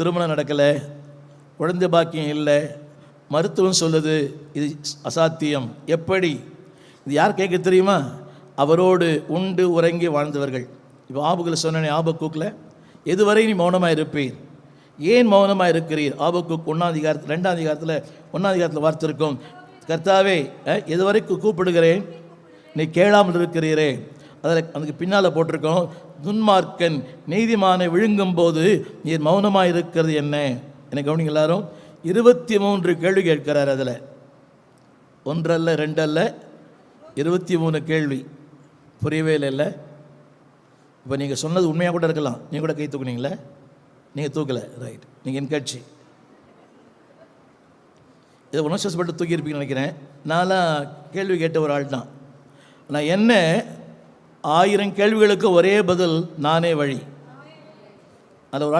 திருமணம் நடக்கலை, குழந்தை பாக்கியம் இல்லை, மருத்துவம் சொல்லுது இது அசாத்தியம். எப்படி? இது யார் கேட்க தெரியுமா? அவரோடு உண்டு உறங்கி வாழ்ந்தவர்கள். இப்போ ஆபுக்கில் சொன்னேன், ஆபக்கூக்கில் எதுவரை நீ மௌனமாக இருப்பீர், ஏன் மௌனமாக இருக்கிறீர்? ஆபக்கூக் 1ஆம் அதிகாரத்தில் 2ஆம் அதிகாரத்தில் 1ஆம் அதிகாரத்தில் வார்த்திருக்கும், கர்த்தாவே எதுவரைக்கும் கூப்பிடுகிறேன், நீ கேளாமல் இருக்கிறீரே. அதில் அதுக்கு பின்னால் போட்டிருக்கோம், துன்மார்க்கன் நீதிமானை விழுங்கும் போது நீர் மௌனமாக இருக்கிறது என்ன? எனக்கு கவனிங்க எல்லாரும். 23 கேள்வி கேட்கிறார். அதில் 1 அல்ல 2 அல்ல 23 கேள்வி. புரியவே இல்லை. இப்போ நீங்கள் சொன்னது உண்மையாக கூட இருக்கலாம். நீங்கள் கூட கை தூக்குனீங்களே, நீங்கள் தூக்கலை, ரைட், நீங்கள் என் கட்சி. இதை உணர்ச்சிப்பட்டு தூக்கியிருப்பீங்கன்னு நினைக்கிறேன். நான்லாம் கேள்வி கேட்ட ஒரு ஆள் தான். நான் என்ன 1000 கேள்விகளுக்கு ஒரே பதில், நானே வழி. அதில் ஒரு